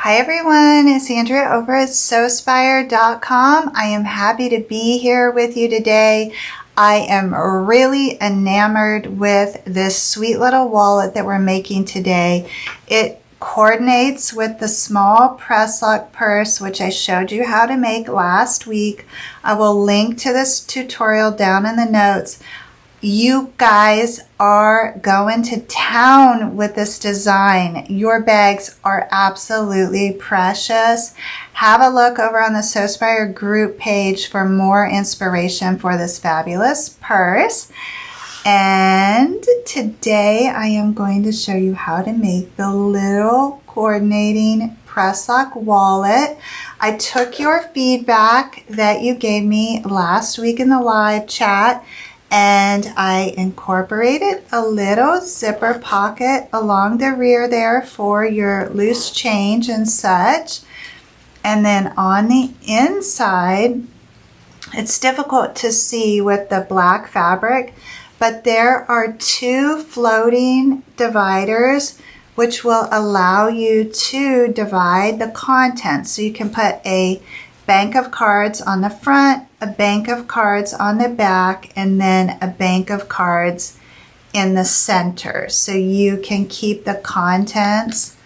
Hi everyone, it's Andrea over at Sewspire.com. I am happy to be here with you today. I am really enamored with this sweet little wallet that we're making today. It coordinates with the Small Presslock Purse, which I showed you how to make last week. I will link to this tutorial down in the notes. You guys are going to town with this design. Your bags are absolutely precious. Have a look over on the Sewspire group page for more inspiration for this fabulous purse. And today I am going to show you how to make the little coordinating Presslock wallet. I took your feedback that you gave me last week in the live chat, and I incorporated a little zipper pocket along the rear there for your loose change and such. And then on the inside, it's difficult to see with the black fabric, but there are two floating dividers which will allow you to divide the contents. So you can put a bank of cards on the front, a bank of cards on the back, and then a bank of cards in the center. So you can keep the contents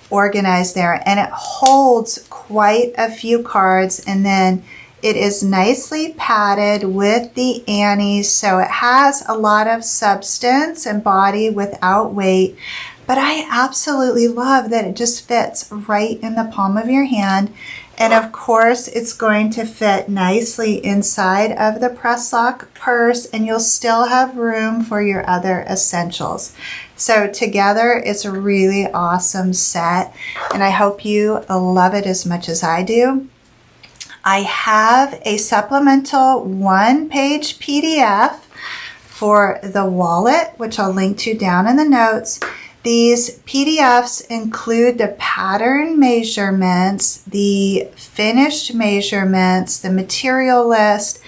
organized there. And it holds quite a few cards, and then it is nicely padded with the Annies, so it has a lot of substance and body without weight. But I absolutely love that it just fits right in the palm of your hand. And of course, it's going to fit nicely inside of the Presslock purse, and you'll still have room for your other essentials. So together, it's a really awesome set, and I hope you love it as much as I do. I have a supplemental one-page PDF for the wallet, which I'll link to down in the notes. These PDFs include the pattern measurements, the finished measurements, the material list,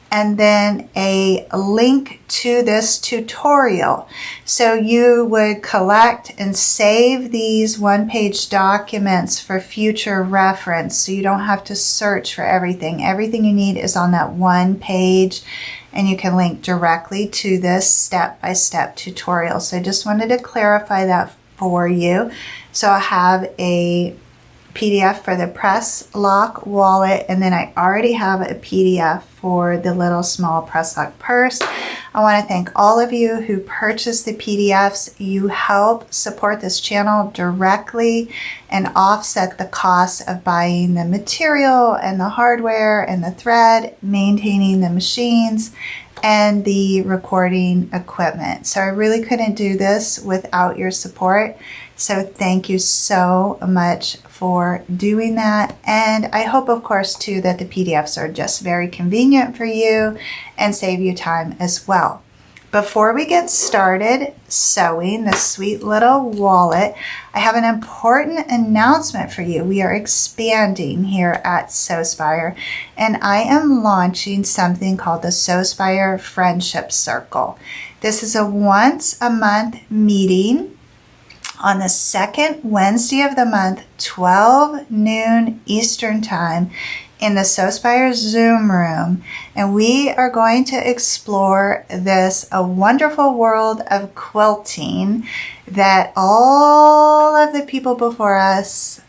and then a link to this tutorial. So you would collect and save these one-page documents for future reference, so you don't have to search for everything. Everything you need is on that one page, and you can link directly to this step-by-step tutorial. So I just wanted to clarify that for you. So I have a PDF for the Presslock wallet, and then I already have a PDF for the little Small Presslock purse. I want to thank all of you who purchased the PDFs. You help support this channel directly and offset the cost of buying the material and the hardware and the thread, maintaining the machines, and the recording equipment. So I really couldn't do this without your support. So thank you so much for doing that. And I hope, of course, too, that the PDFs are just very convenient for you and save you time as well. Before we get started sewing this sweet little wallet, I have an important announcement for you. We are expanding here at Sewspire, and I am launching something called the Sewspire Friendship Circle. This is a once-a-month meeting on the second Wednesday of the month, 12 noon Eastern Time, in the Sewspire Zoom room, and we are going to explore this a wonderful world of quilting that all of the people before us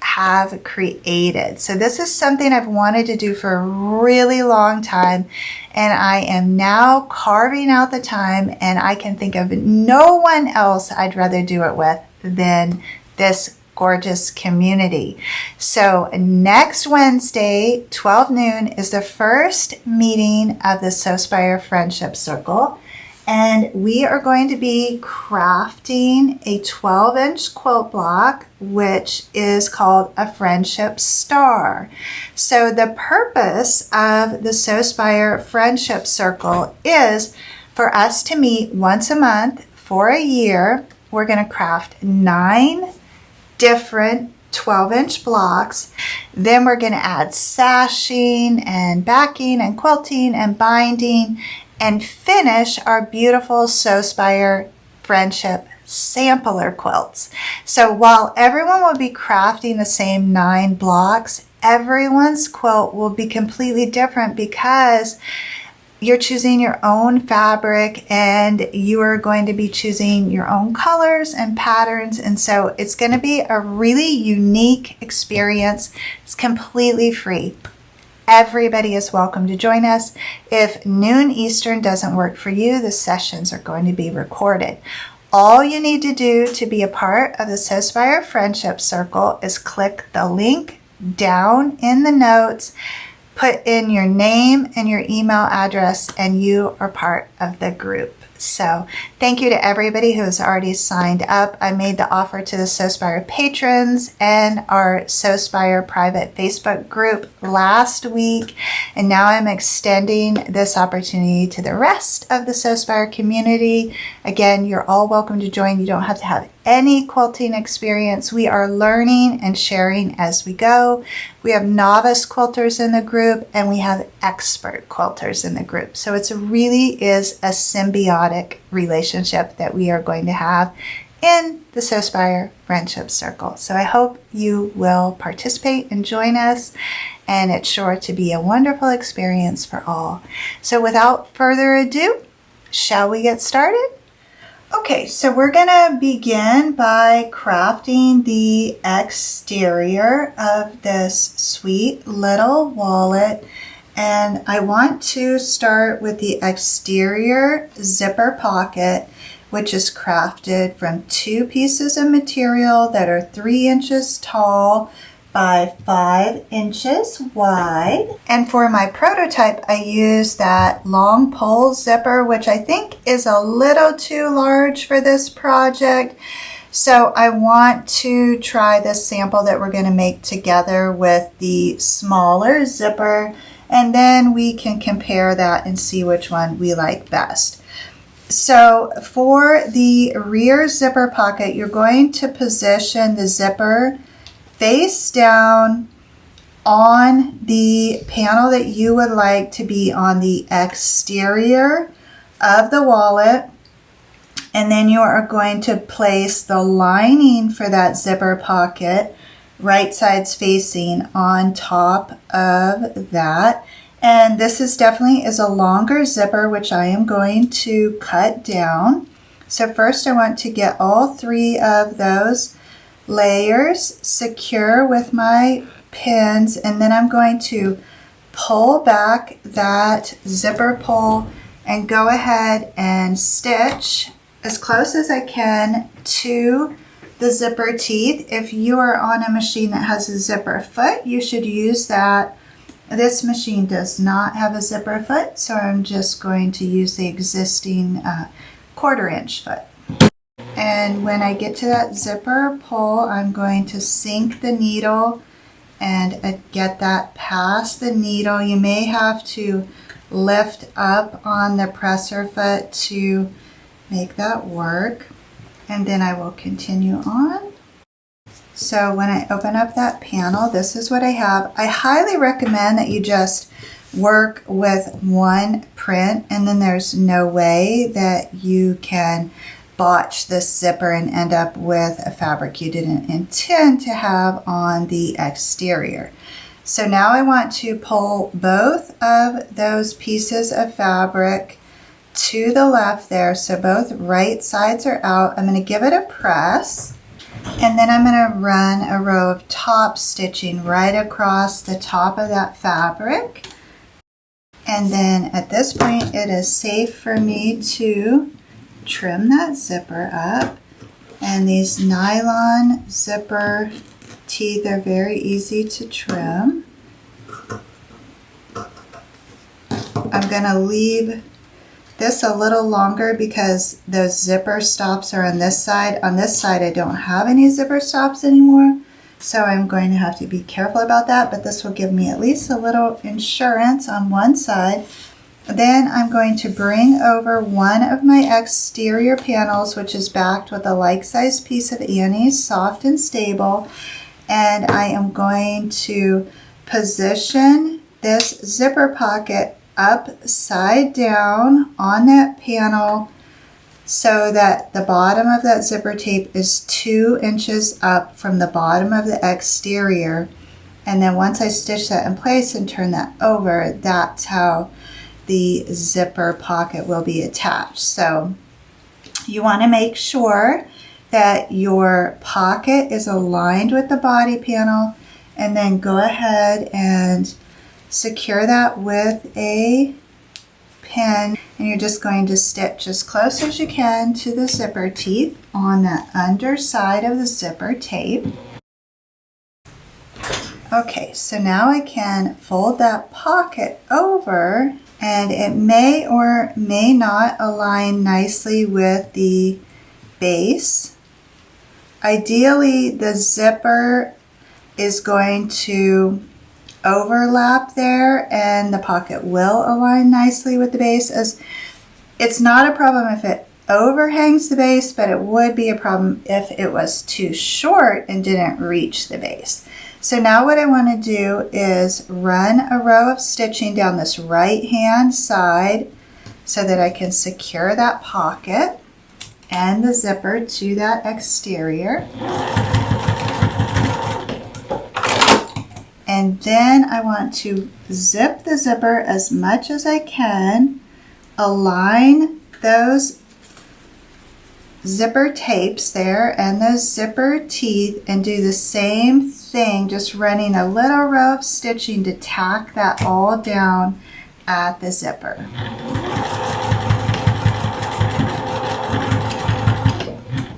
have created. So this is something I've wanted to do for a really long time, and I am now carving out the time, and I can think of no one else I'd rather do it with than this gorgeous community. So next Wednesday, 12 noon, is the first meeting of the Sewspire Friendship Circle, and we are going to be crafting a 12-inch quilt block, which is called a Friendship Star. So the purpose of the Sewspire Friendship Circle is for us to meet once a month for a year. We're going to craft 9 different 12-inch blocks. Then we're going to add sashing and backing and quilting and binding and finish our beautiful Sewspire Friendship sampler quilts. So while everyone will be crafting the same 9 blocks, everyone's quilt will be completely different because you're choosing your own fabric and you are going to be choosing your own colors and patterns. And so it's going to be a really unique experience. It's completely free. Everybody is welcome to join us. If noon Eastern doesn't work for you, the sessions are going to be recorded. All you need to do to be a part of the Sewspire Friendship Circle is click the link down in the notes, put in your name and your email address, and you are part of the group. So thank you to everybody who has already signed up. I made the offer to the Sewspire patrons and our Sewspire private Facebook group last week, and now I'm extending this opportunity to the rest of the Sewspire community. Again, you're all welcome to join. You don't have to have any quilting experience. We are learning and sharing as we go. We have novice quilters in the group and we have expert quilters in the group. So it really is a symbiotic relationship that we are going to have in the Sewspire Friendship Circle. So I hope you will participate and join us, and it's sure to be a wonderful experience for all. So without further ado, shall we get started? Okay, so we're gonna begin by crafting the exterior of this sweet little wallet. And I want to start with the exterior zipper pocket, which is crafted from 2 pieces of material that are 3 inches tall by 5 inches wide. And for my prototype, I use that long pole zipper, which I think is a little too large for this project. So I want to try this sample that we're going to make together with the smaller zipper, and then we can compare that and see which one we like best. So for the rear zipper pocket, you're going to position the zipper face down on the panel that you would like to be on the exterior of the wallet. And then you are going to place the lining for that zipper pocket right sides facing on top of that. And this is definitely a longer zipper, which I am going to cut down. So first I want to get all 3 of those layers secure with my pins, and then I'm going to pull back that zipper pull and go ahead and stitch as close as I can to the zipper teeth. If you are on a machine that has a zipper foot, you should use that. This machine does not have a zipper foot, so I'm just going to use the existing 1/4 inch foot. And when I get to that zipper pull, I'm going to sink the needle and get that past the needle. You may have to lift up on the presser foot to make that work. And then I will continue on. So when I open up that panel, this is what I have. I highly recommend that you just work with 1 print, and then there's no way that you can botch this zipper and end up with a fabric you didn't intend to have on the exterior. So now I want to pull both of those pieces of fabric to the left there, so both right sides are out. I'm going to give it a press, and then I'm going to run a row of top stitching right across the top of that fabric. And then at this point it is safe for me to trim that zipper up, and these nylon zipper teeth are very easy to trim. I'm going to leave this a little longer because those zipper stops are on this side. On this side I don't have any zipper stops anymore, so I'm going to have to be careful about that, but this will give me at least a little insurance on one side. Then I'm going to bring over one of my exterior panels, which is backed with a like-sized piece of Annie's Soft and Stable, and I am going to position this zipper pocket upside down on that panel so that the bottom of that zipper tape is 2 inches up from the bottom of the exterior. And then once I stitch that in place and turn that over, that's how the zipper pocket will be attached. So you want to make sure that your pocket is aligned with the body panel, and then go ahead and secure that with a pin, and you're just going to stitch as close as you can to the zipper teeth on the underside of the zipper tape. Okay, so now I can fold that pocket over, and it may or may not align nicely with the base. Ideally, the zipper is going to overlap there and the pocket will align nicely with the base. As it's not a problem if it overhangs the base, but it would be a problem if it was too short and didn't reach the base. So now what I want to do is run a row of stitching down this right hand side so that I can secure that pocket and the zipper to that exterior. And then I want to zip the zipper as much as I can, align those zipper tapes there and those zipper teeth, and do the same thing, just running a little row of stitching to tack that all down at the zipper.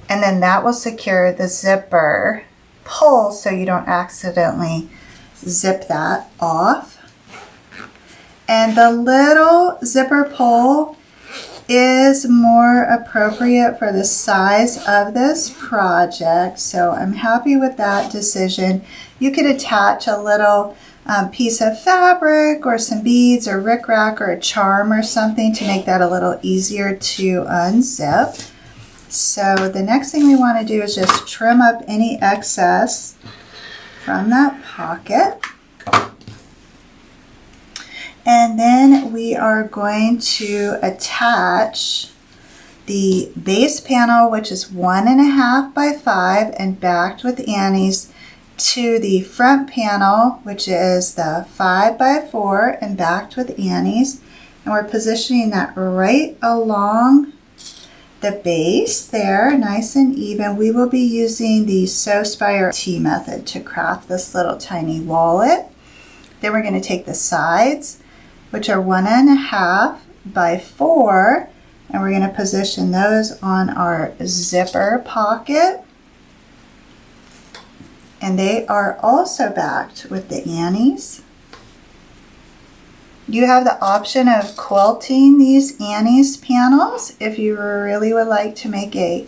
And then that will secure the zipper pull so you don't accidentally zip that off. And the little zipper pull is more appropriate for the size of this project, so I'm happy with that decision. You could attach a little piece of fabric or some beads or rickrack or a charm or something to make that a little easier to unzip. So the next thing we want to do is just trim up any excess from that pocket. And then we are going to attach the base panel, which is 1.5 by 5 and backed with annies, to the front panel, which is the 5 by 4 and backed with annies. And we're positioning that right along the base there, nice and even. We will be using the Sewspire T method to craft this little tiny wallet. Then we're going to take the sides, which are 1.5 by 4, and we're going to position those on our zipper pocket. And they are also backed with the annies. You have the option of quilting these annies panels if you really would like to make a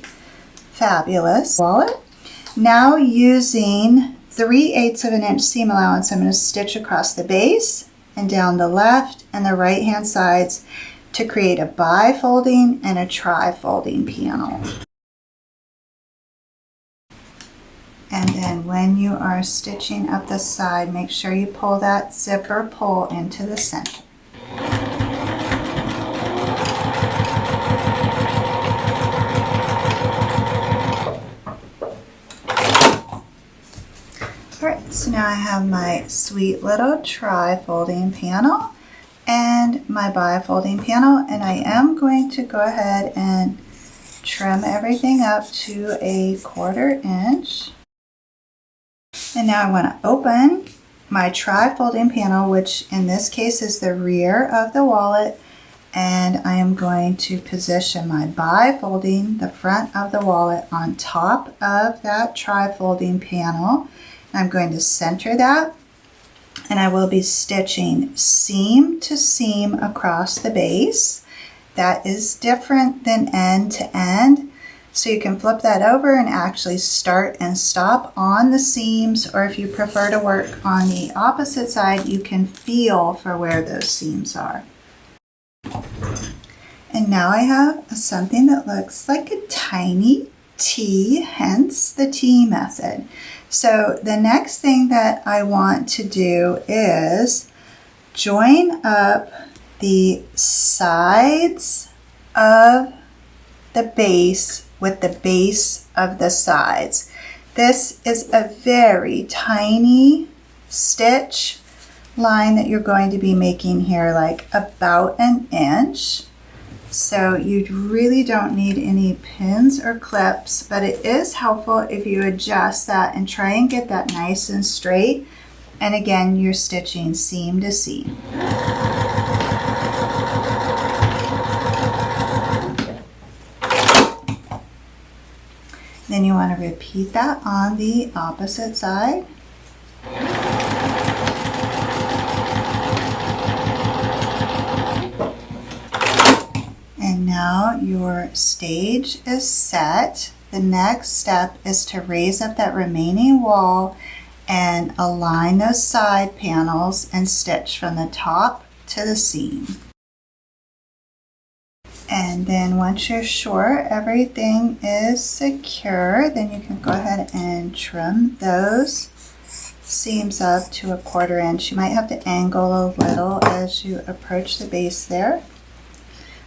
fabulous wallet. Now, using 3/8 of an inch seam allowance, I'm going to stitch across the base and down the left and the right hand sides to create a bifolding and a trifolding panel. And then when you are stitching up the side, make sure you pull that zipper pull into the center. Alright, so now I have my sweet little tri-folding panel and my bifolding panel, and I am going to go ahead and trim everything up to 1/4 inch. And now I want to open my tri-folding panel, which in this case is the rear of the wallet, and I am going to position my bifolding, the front of the wallet, on top of that tri-folding panel. I'm going to center that, and I will be stitching seam to seam across the base. That is different than end to end. So you can flip that over and actually start and stop on the seams, or if you prefer to work on the opposite side, you can feel for where those seams are. And now I have something that looks like a tiny T, hence the T method. So the next thing that I want to do is join up the sides of the base with the base of the sides. This is a very tiny stitch line that you're going to be making here, like about an inch. So you really don't need any pins or clips, but it is helpful if you adjust that and try and get that nice and straight. And again, you're stitching seam to seam. Then you want to repeat that on the opposite side. And now your stage is set. The next step is to raise up that remaining wall and align those side panels and stitch from the top to the seam. And then once you're sure everything is secure, then you can go ahead and trim those seams up to 1/4 inch. You might have to angle a little as you approach the base there.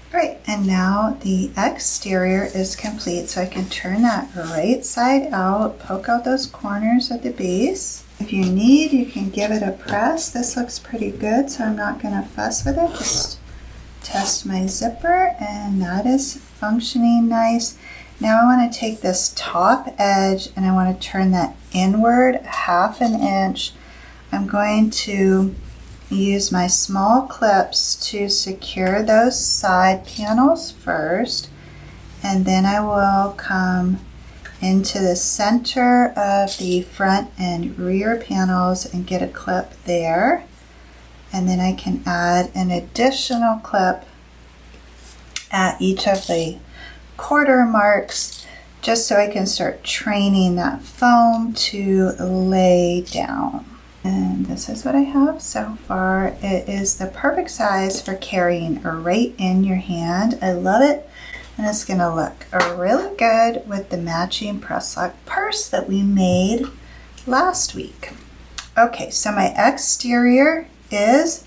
Great, and now the exterior is complete, so I can turn that right side out, poke out those corners at the base. If you need, you can give it a press. This looks pretty good, so I'm not going to fuss with it. Just test my zipper, and that is functioning nice. Now I want to take this top edge and I want to turn that inward 1/2 inch. I'm going to use my small clips to secure those side panels first, and then I will come into the center of the front and rear panels and get a clip there, and then I can add an additional clip at each of the quarter marks just so I can start training that foam to lay down. And this is what I have so far. It is the perfect size for carrying right in your hand. I love it, and it's going to look really good with the matching Presslock purse that we made last week. Okay, so my exterior is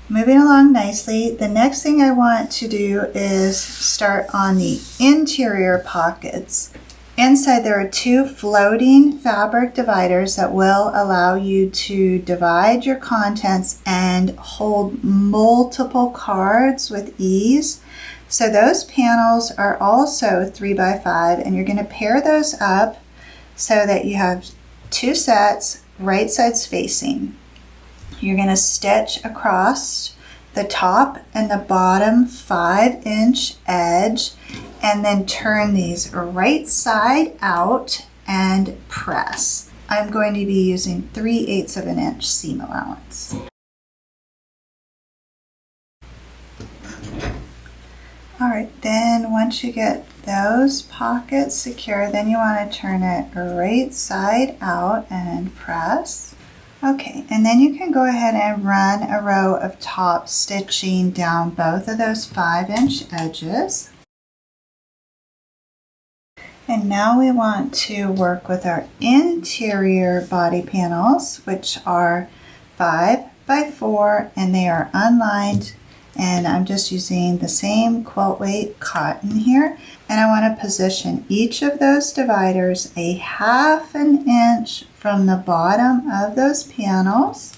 moving along nicely. The next thing I want to do is start on the interior pockets. Inside there are 2 floating fabric dividers that will allow you to divide your contents and hold multiple cards with ease. So those panels are also 3x5, and you're going to pair those up so that you have 2 sets, right sides facing. You're going to stitch across the top and the bottom 5-inch edge, and then turn these right side out and press. I'm going to be using 3/8 of an inch seam allowance. All right, then once you get those pockets secure, then you want to turn it right side out and press. Okay, and then you can go ahead and run a row of top stitching down both of those 5-inch edges. And now we want to work with our interior body panels, which are 5x4, and they are unlined. And I'm just using the same quilt weight cotton here. And I want to position each of those dividers 1/2 inch from the bottom of those panels.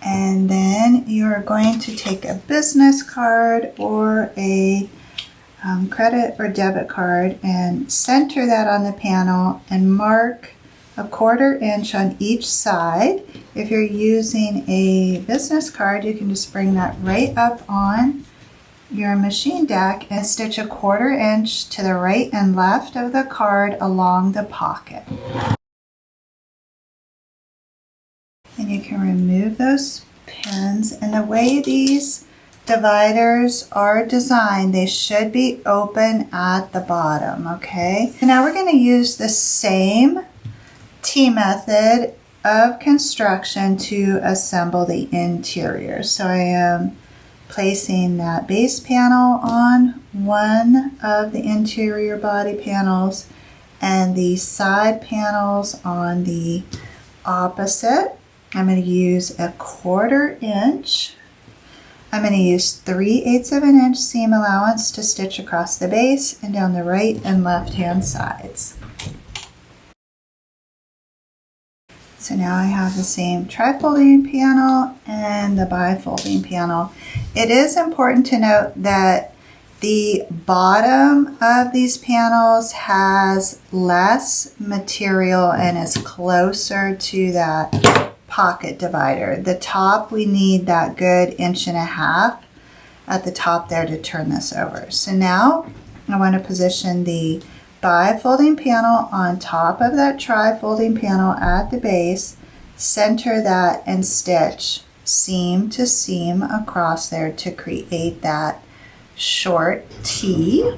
And then you're going to take a business card or a credit or debit card and center that on the panel and mark 1/4 inch on each side. If you're using a business card, you can just bring that right up on your machine deck and stitch 1/4 inch to the right and left of the card along the pocket. And you can remove those pins, and the way these dividers are designed, they should be open at the bottom, okay? And now we're going to use the same T method of construction to assemble the interior. So I am placing that base panel on one of the interior body panels and the side panels on the opposite. I'm going to use 1/4 inch. I'm going to use 3/8 of an inch seam allowance to stitch across the base and down the right and left hand sides. So now I have the same trifolding panel and the bifolding panel. It is important to note that the bottom of these panels has less material and is closer to that pocket divider. The top, we need that good 1.5 inches at the top there to turn this over. So now I want to position the bifolding panel on top of that trifolding panel at the base, center that and stitch seam to seam across there to create that short T.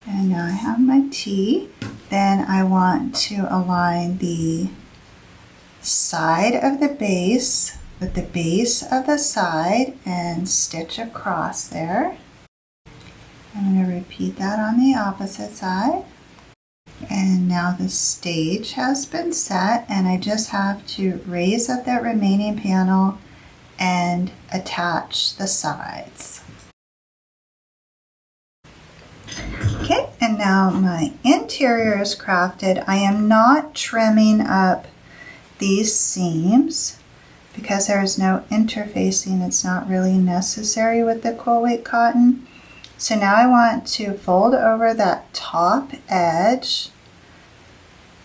And now I have my T. Then I want to align the side of the base with the base of the side and stitch across there. I'm going to repeat that on the opposite side. And now the stage has been set, and I just have to raise up that remaining panel and attach the sides. Okay, and now my interior is crafted. I am not trimming up these seams because there is no interfacing. It's not really necessary with the quilt weight cotton. So now I want to fold over that top edge.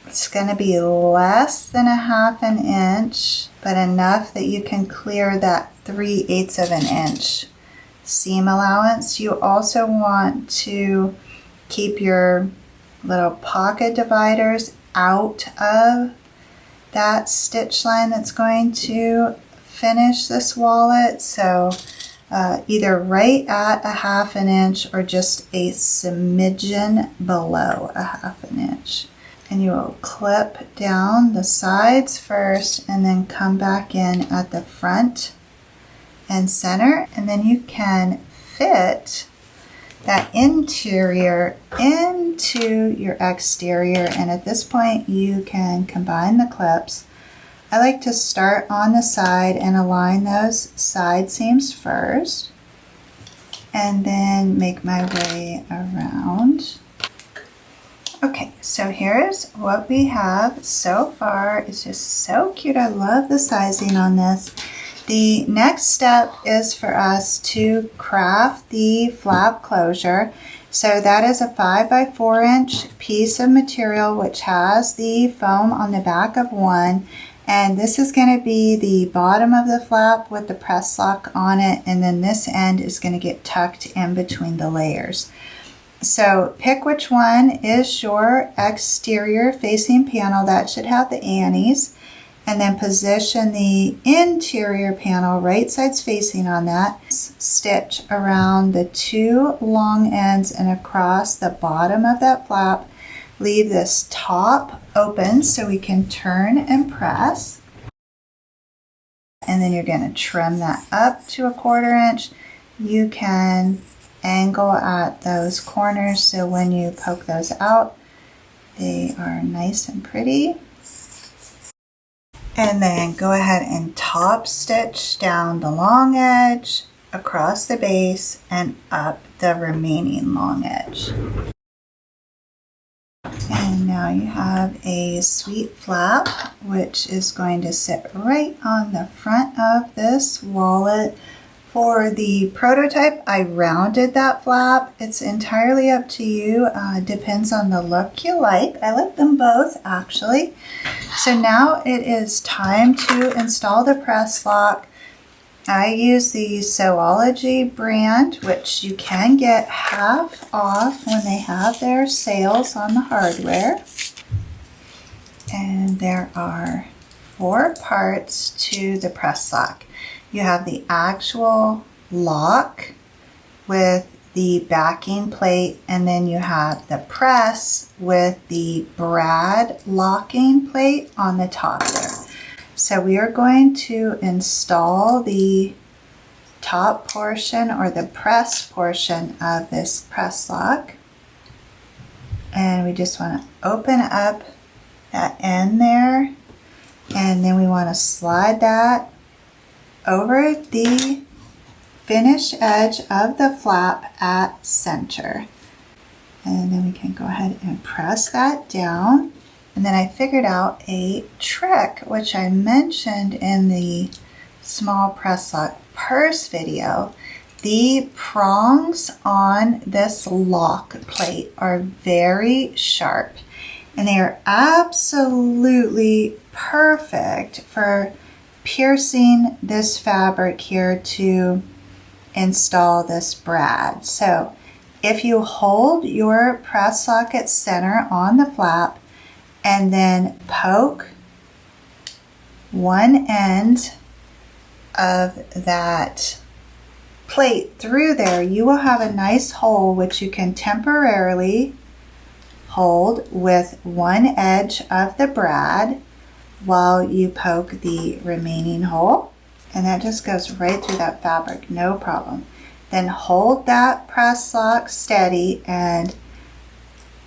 It's going to be less than 1/2 inch, but enough that you can clear that 3/8 of an inch seam allowance. You also want to keep your little pocket dividers out of that stitch line that's going to finish this wallet. So either right at 1/2 inch or just a smidgen below 1/2 inch. And you will clip down the sides first and then come back in at the front and center, and then you can fit that interior into your exterior. And at this point you can combine the clips. I like to start on the side and align those side seams first and then make my way around. Okay, so here's what we have so far. It's just so cute. I love the sizing on this. The next step is for us to craft the flap closure. So that is a 5 by 4 inch piece of material which has the foam on the back of one. And this is going to be the bottom of the flap with the press lock on it. And then this end is going to get tucked in between the layers. So pick which one is your exterior facing panel. That should have the Annies. And then position the interior panel right sides facing on that. Stitch around the 2 long ends and across the bottom of that flap. Leave this top open so we can turn and press. And then you're going to trim that up to 1/4 inch. You can angle at those corners so when you poke those out, they are nice and pretty. And then go ahead and top stitch down the long edge, across the base, and up the remaining long edge. And now you have a sweet flap, which is going to sit right on the front of this wallet. For the prototype, I rounded that flap. It's entirely up to you. Depends on the look you like. I like them both, actually. So now it is time to install the press lock. I use the Sewology brand, which you can get half off when they have their sales on the hardware. And there are 4 parts to the press lock. You have the actual lock with the backing plate, and then you have the press with the brad locking plate on the top there. So we are going to install the top portion or the press portion of this press lock. And we just want to open up that end there, and then we want to slide that over the finish edge of the flap at center. And then we can go ahead and press that down. And then I figured out a trick, which I mentioned in the Small Presslock Purse video. The prongs on this lock plate are very sharp, and they are absolutely perfect for piercing this fabric here to install this brad. So if you hold your press lock at center on the flap and then poke one end of that plate through there, you will have a nice hole which you can temporarily hold with one edge of the brad while you poke the remaining hole, and that just goes right through that fabric, no problem. Then hold that press lock steady and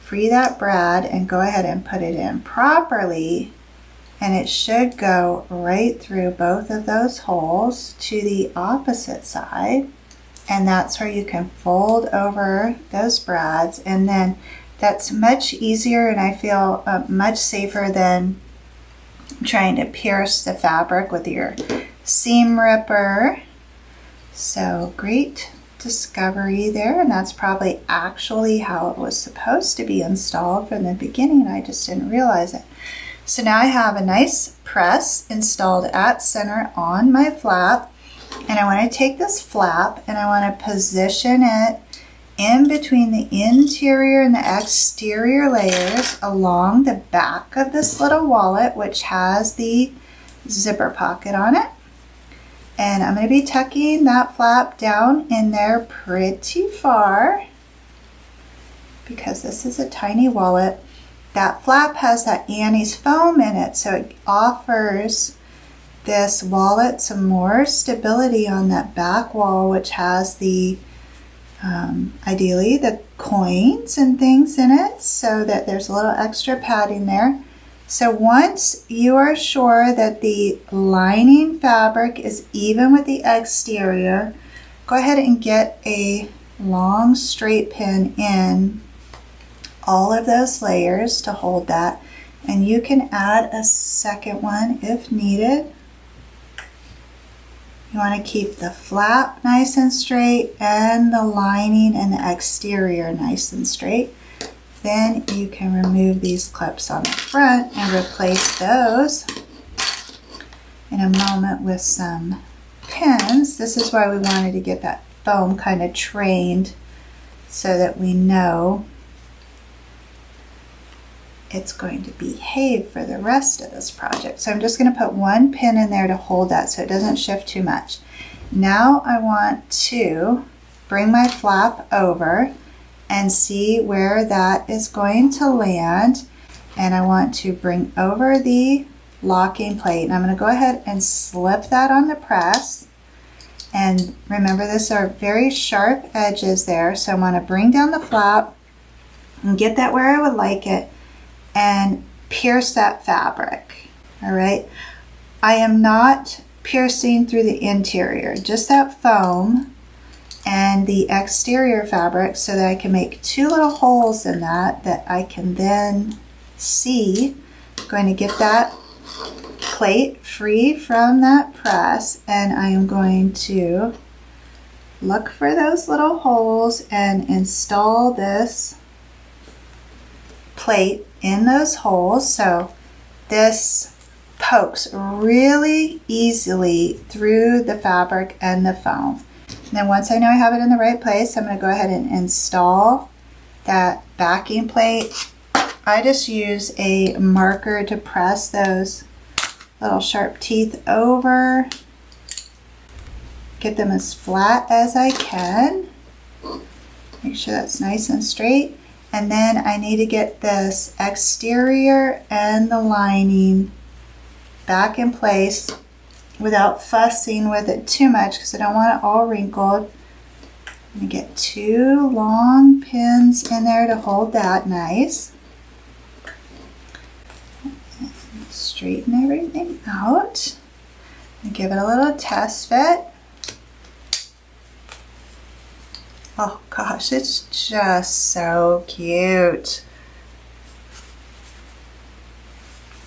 free that brad and go ahead and put it in properly, and it should go right through both of those holes to the opposite side. And that's where you can fold over those brads, and then that's much easier, and I feel much safer than trying to pierce the fabric with your seam ripper. So great discovery there, and that's probably actually how it was supposed to be installed from the beginning. I just didn't realize it. So now I have a nice press installed at center on my flap, and I want to take this flap and I want to position it in between the interior and the exterior layers along the back of this little wallet, which has the zipper pocket on it. And I'm going to be tucking that flap down in there pretty far because this is a tiny wallet. That flap has that Annie's foam in it, so it offers this wallet some more stability on that back wall, which has the ideally the coins and things in it, so that there's a little extra padding there. So once you are sure that the lining fabric is even with the exterior, go ahead and get a long straight pin in all of those layers to hold that, and you can add a second one if needed. You want to keep the flap nice and straight and the lining and the exterior nice and straight. Then you can remove these clips on the front and replace those in a moment with some pins. This is why we wanted to get that foam kind of trained so that we know it's going to behave for the rest of this project. So I'm just going to put one pin in there to hold that so it doesn't shift too much. Now I want to bring my flap over and see where that is going to land, and I want to bring over the locking plate, and I'm going to go ahead and slip that on the press. And remember, these are very sharp edges there, so I'm going to bring down the flap and get that where I would like it and pierce that fabric. All right, I am not piercing through the interior, just that foam and the exterior fabric, so that I can make two little holes in that I can then see. I'm going to get that plate free from that press, and I am going to look for those little holes and install this plate in those holes. So this pokes really easily through the fabric and the foam. And then once I know I have it in the right place, I'm going to go ahead and install that backing plate. I just use a marker to press those little sharp teeth over, get them as flat as I can, make sure that's nice and straight. And then I need to get this exterior and the lining back in place without fussing with it too much, because I don't want it all wrinkled. I'm going to get two long pins in there to hold that nice. Straighten everything out and give it a little test fit. Oh gosh, it's just so cute.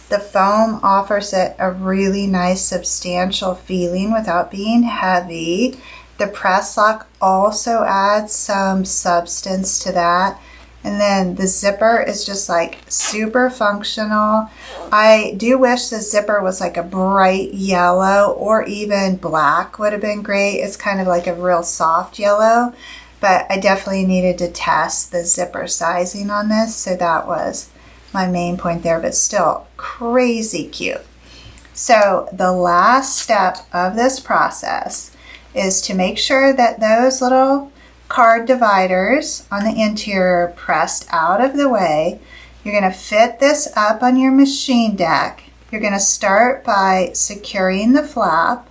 The foam offers it a really nice substantial feeling without being heavy. The press lock also adds some substance to that. And then the zipper is just like super functional. I do wish the zipper was like a bright yellow, or even black would have been great. It's kind of like a real soft yellow, but I definitely needed to test the zipper sizing on this. So that was my main point there, but still crazy cute. So the last step of this process is to make sure that those little card dividers on the interior are pressed out of the way. You're going to fit this up on your machine deck. You're going to start by securing the flap,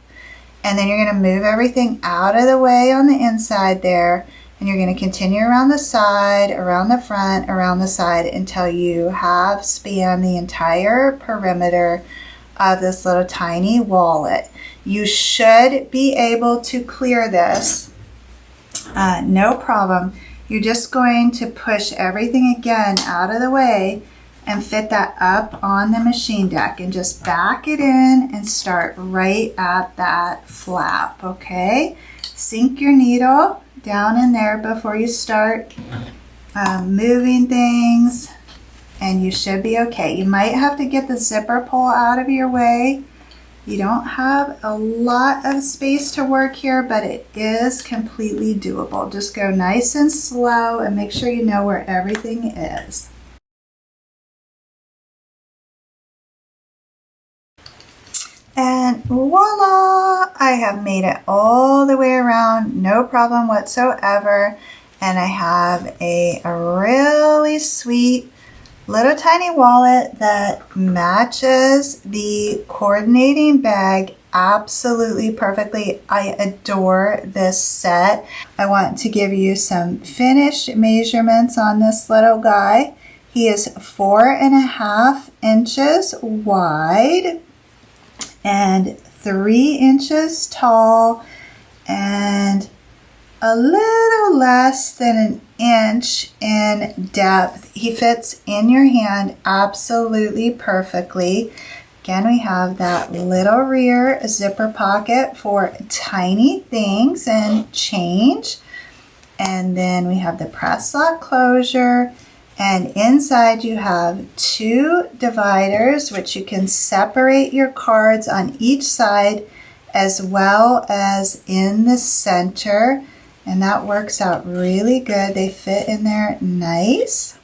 and then you're going to move everything out of the way on the inside there, and you're going to continue around the side, around the front, around the side until you have spanned the entire perimeter of this little tiny wallet. You should be able to clear this no problem. You're just going to push everything again out of the way and fit that up on the machine deck, and just back it in and start right at that flap, okay? Sink your needle down in there before you start moving things, and you should be okay. You might have to get the zipper pull out of your way. You don't have a lot of space to work here, but it is completely doable. Just go nice and slow and make sure you know where everything is. And voila! I have made it all the way around, no problem whatsoever. And I have a really sweet little tiny wallet that matches the coordinating bag absolutely perfectly. I adore this set. I want to give you some finished measurements on this little guy. He is 4.5 inches wide and 3 inches tall, and a little less than an inch in depth. He fits in your hand absolutely perfectly. Again, we have that little rear zipper pocket for tiny things and change. And then we have the press lock closure. And inside you have 2 dividers, which you can separate your cards on each side as well as in the center. And that works out really good. They fit in there nice.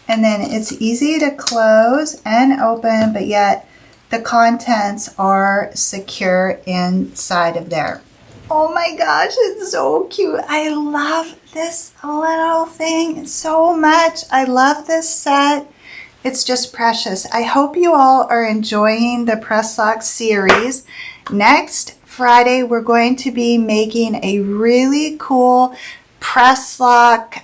And then it's easy to close and open, but yet the contents are secure inside of there. Oh my gosh, it's so cute. I love this little thing so much. I love this set. It's just precious. I hope you all are enjoying the Presslock series. Next Friday, we're going to be making a really cool Presslock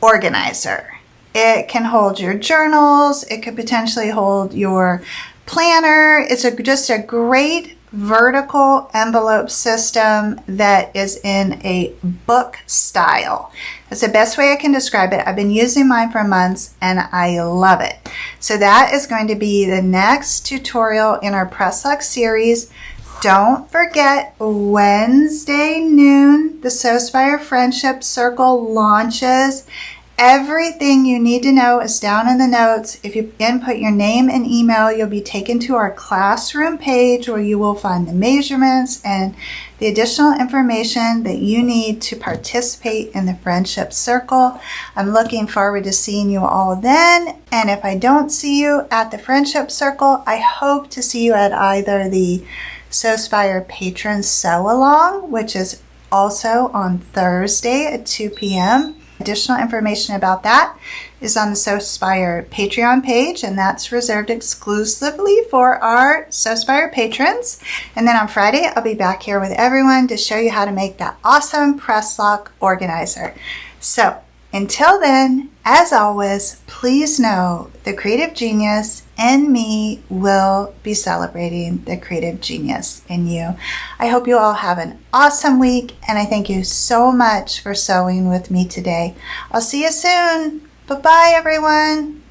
organizer. It can hold your journals. It could potentially hold your planner. It's just a great vertical envelope system that is in a book style. That's the best way I can describe it. I've been using mine for months and I love it. So that is going to be the next tutorial in our Presslock series. Don't forget, Wednesday noon, the Sewspire Friendship Circle launches. Everything you need to know is down in the notes. If you input your name and email, you'll be taken to our classroom page where you will find the measurements and the additional information that you need to participate in the Friendship Circle. I'm looking forward to seeing you all then. And if I don't see you at the Friendship Circle, I hope to see you at either the Sewspire Patron Sew Along, which is also on Thursday at 2 p.m. Additional information about that is on the Sewspire Patreon page, and that's reserved exclusively for our Sewspire patrons. And then on Friday, I'll be back here with everyone to show you how to make that awesome Presslock organizer. So Until then, as always, please know the creative genius in me will be celebrating the creative genius in you. I hope you all have an awesome week, and I thank you so much for sewing with me today. I'll see you soon. Bye-bye, everyone.